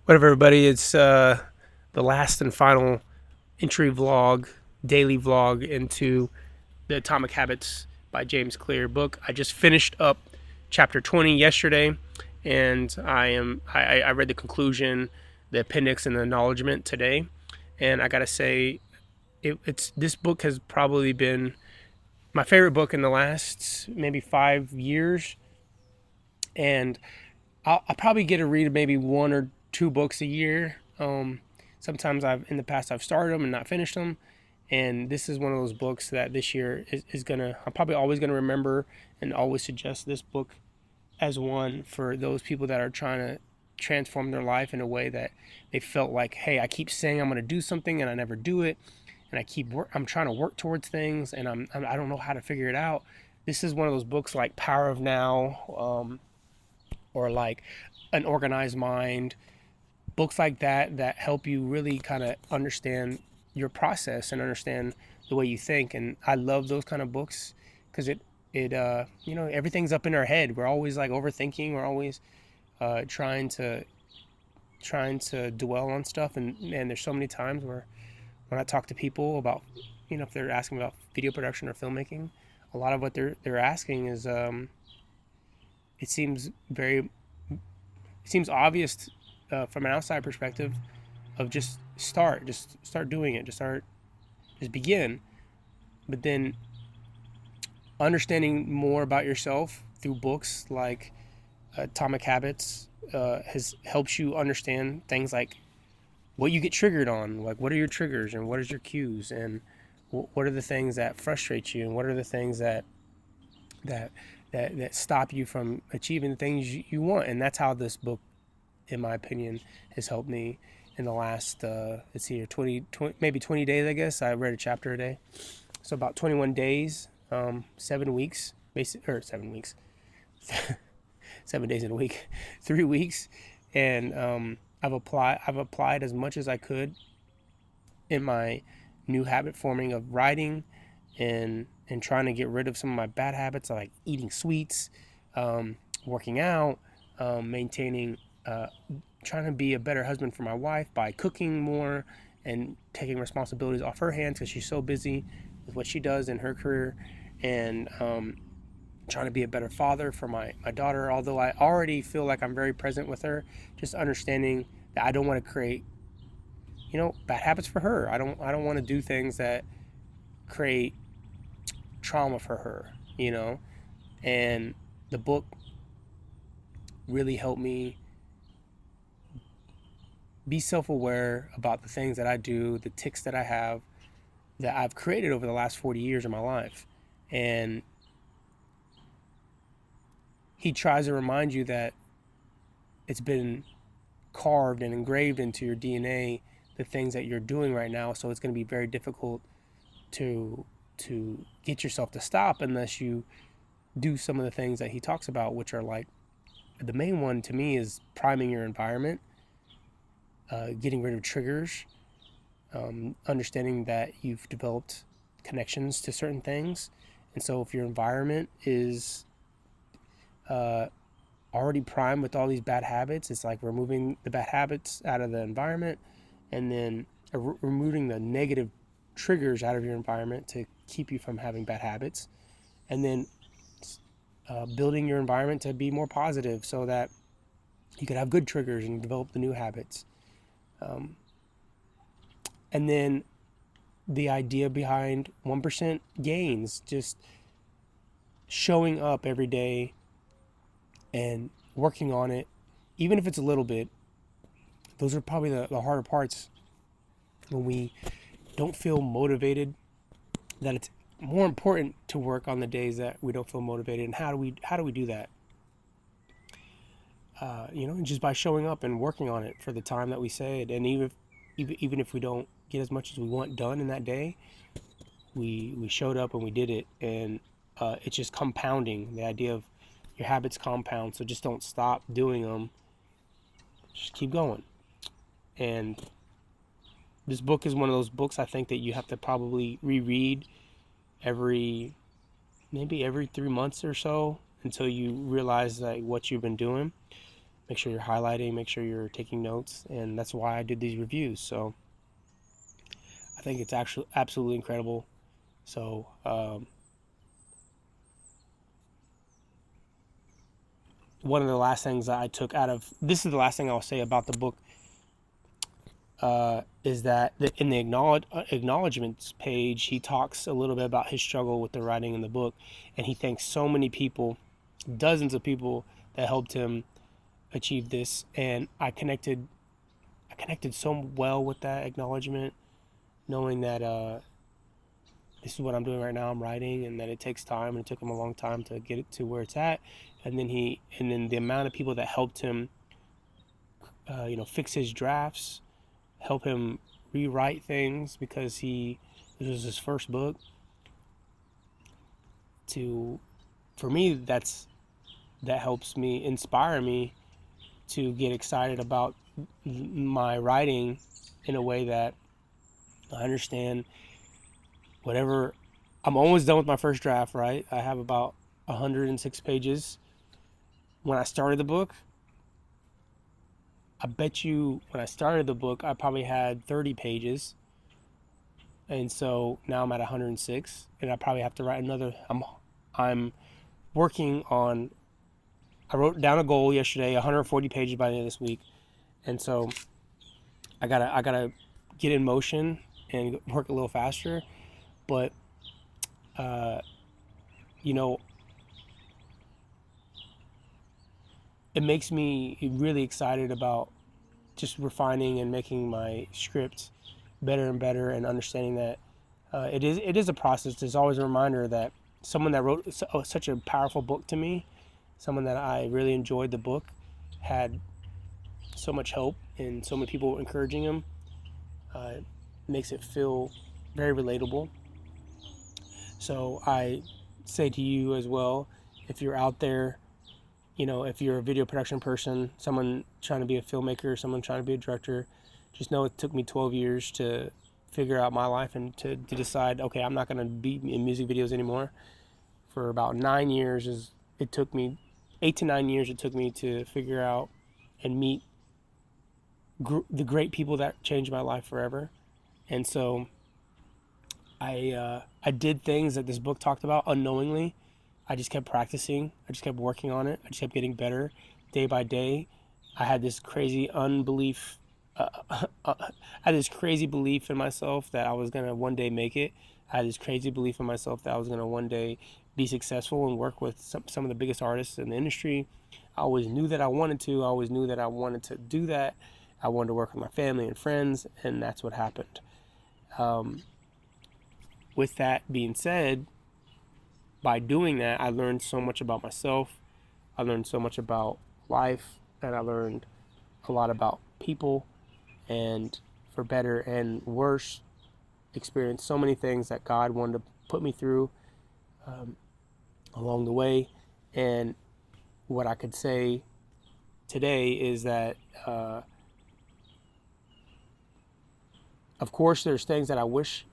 What up, everybody? It's the last and final entry vlog, daily vlog into the Atomic Habits by James Clear book. I just finished up chapter 20 yesterday, and I read the conclusion, the appendix, and the acknowledgement today. And I gotta say, it's this book has probably been my favorite book in the last maybe 5 years, and I'll probably get to read maybe one or two books a year. Sometimes in the past I've started them and not finished them, and this is one of those books that this year is gonna I'm probably always gonna remember and always suggest this book as one for those people that are trying to transform their life in a way that they felt like, hey, I keep saying I'm gonna do something and I never do it, and I'm trying to work towards things and I don't know how to figure it out. This is one of those books like Power of Now, or like An Organized Mind, books like that help you really kind of understand your process and understand the way you think. And I love those kind of books because everything's up in our head. We're always like overthinking. We're always trying to dwell on stuff, and there's so many times where when I talk to people about, if they're asking about video production or filmmaking, a lot of what they're asking is it seems very it seems obvious from an outside perspective of just start doing it, just begin. But then understanding more about yourself through books like Atomic Habits has helps you understand things like what you get triggered on, like what are your triggers and what is your cues, and what are the things that frustrate you, and what are the things that that stop you from achieving the things you want. And that's how this book, in my opinion, has helped me in the last let's see here, 20 maybe 20 days. I guess I read a chapter a day, so about 21 days, 7 weeks, or 7 weeks, 7 days in a week, 3 weeks. And I've applied as much as I could in my new habit forming of writing, and trying to get rid of some of my bad habits like eating sweets, working out, maintaining, trying to be a better husband for my wife by cooking more and taking responsibilities off her hands because she's so busy with what she does in her career, and trying to be a better father for my daughter, although I already feel like I'm very present with her. Just understanding that I don't want to create, bad habits for her. I don't want to do things that create trauma for her, and the book really helped me be self-aware about the things that I do, the tics that I have, that I've created over the last 40 years of my life. And he tries to remind you that it's been carved and engraved into your DNA, the things that you're doing right now. So it's going to be very difficult to get yourself to stop unless you do some of the things that he talks about, which are like, the main one to me is priming your environment, getting rid of triggers, understanding that you've developed connections to certain things. And so if your environment is already primed with all these bad habits, it's like removing the bad habits out of the environment, and then removing the negative triggers out of your environment to keep you from having bad habits, and then building your environment to be more positive so that you can have good triggers and develop the new habits. And then the idea behind 1% gains, just showing up every day and working on it, even if it's a little bit. Those are probably the harder parts, when we don't feel motivated, that it's more important to work on the days that we don't feel motivated. And how do we do that? Just by showing up and working on it for the time that we said. And even if we don't get as much as we want done in that day, we showed up and we did it. And it's just compounding. The idea of your habits compound, so just don't stop doing them. Just keep going. And this book is one of those books I think that you have to probably reread maybe every 3 months or so, until you realize like what you've been doing. make sure you're highlighting, make sure you're taking notes, and that's why I did these reviews. So I think it's actually absolutely incredible. So one of the last things that I took out of this is the last thing I'll say about the book is that in the acknowledgments page, he talks a little bit about his struggle with the writing in the book, and he thanks so many people, dozens of people that helped him achieve this. And I connected so well with that acknowledgement, knowing that this is what I'm doing right now. I'm writing, and that it takes time, and it took him a long time to get it to where it's at. And then the amount of people that helped him, fix his drafts, help him rewrite things because this was his first book. For me, that helps me inspire me to get excited about my writing in a way that I understand whatever. I'm almost done with my first draft, right? I have about 106 pages. When I started the book, I bet you when I started the book, I probably had 30 pages. And so now I'm at 106, and I probably have to write another. I'm working on. I wrote down a goal yesterday, 140 pages by the end of this week, and so I gotta get in motion and work a little faster. But you know, it makes me really excited about just refining and making my script better and better, and understanding that it is a process. There's always a reminder that someone that wrote such a powerful book to me, someone that I really enjoyed the book, had so much help and so many people encouraging him. Makes it feel very relatable. So I say to you as well, if you're out there, if you're a video production person, someone trying to be a filmmaker, someone trying to be a director, just know it took me 12 years to figure out my life and to decide, okay, I'm not going to be in music videos anymore. For about 9 years, it took me 8 to 9 years. It took me to figure out and meet the great people that changed my life forever. And so I did things that this book talked about unknowingly. I just kept practicing. I just kept working on it. I just kept getting better day by day. I had this crazy unbelief. I had this crazy belief in myself that I was gonna one day make it. I had this crazy belief in myself that I was gonna one day be successful and work with some of the biggest artists in the industry. I always knew that I wanted to. I always knew that I wanted to do that. I wanted to work with my family and friends, and that's what happened. Um, with that being said, by doing that, I learned so much about myself. I learned so much about life, and I learned a lot about people, and for better and worse, experienced so many things that God wanted to put me through along the way. And what I could say today is that, of course, there's things that I wish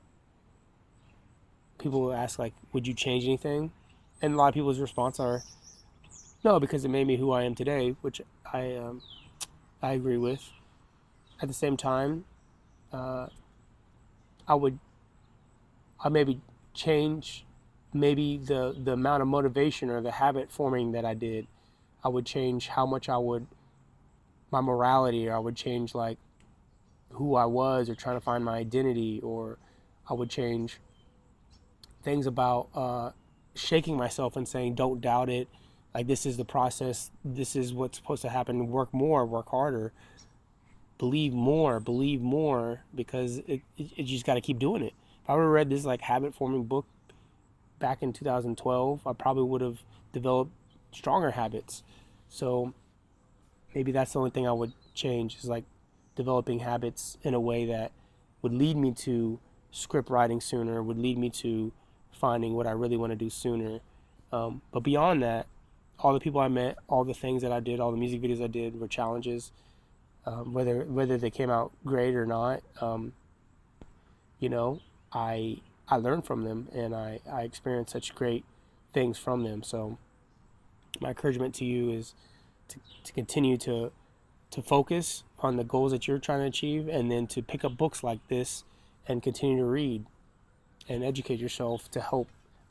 people will ask, like, would you change anything? And a lot of people's response are no, because it made me who I am today, which I agree with. At the same time, uh, I would I maybe change maybe the amount of motivation or the habit forming that I did. I would change how much my morality, or I would change like who I was, or trying to find my identity, or I would change things about shaking myself and saying, don't doubt it. Like, this is the process. This is what's supposed to happen. Work more, work harder, believe more, because you just got to keep doing it. If I would have read this like habit forming book back in 2012, I probably would have developed stronger habits. So maybe that's the only thing I would change, is like developing habits in a way that would lead me to script writing sooner, would lead me to finding what I really want to do sooner. But beyond that, all the people I met, all the things that I did, all the music videos I did were challenges, whether they came out great or not. You know, I learned from them, and I experienced such great things from them. So my encouragement to you is to continue to focus on the goals that you're trying to achieve, and then to pick up books like this and continue to read and educate yourself to help.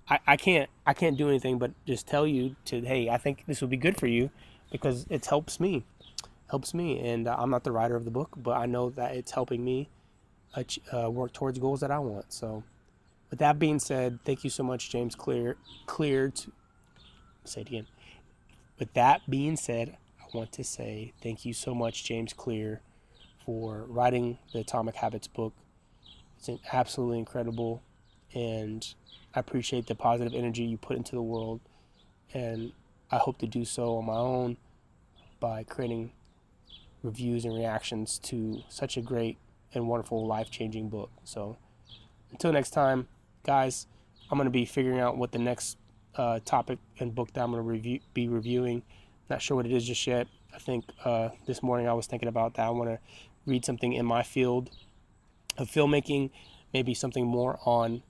I can't do anything but just tell you to, hey, I think this would be good for you, because it helps me, and I'm not the writer of the book, but I know that it's helping me work towards goals that I want. So with that being said, thank you so much, James Clear to say it again. With that being said, I want to say thank you so much, James Clear, for writing the Atomic Habits book. It's absolutely incredible, and I appreciate the positive energy you put into the world, and I hope to do so on my own by creating reviews and reactions to such a great and wonderful, life-changing book. So until next time, guys, I'm going to be figuring out what the next topic and book that I'm going to be reviewing. Not sure what it is just yet. I think this morning I was thinking about that. I want to read something in my field of filmmaking, maybe something more on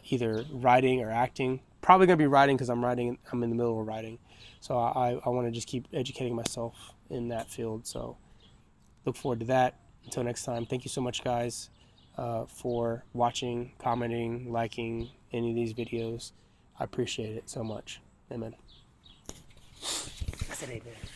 either writing or acting. Probably going to be writing, because I'm in the middle of writing. So I want to just keep educating myself in that field. So look forward to that. Until next time, thank you so much, guys, for watching, commenting, liking any of these videos. I appreciate it so much. Amen. I said amen.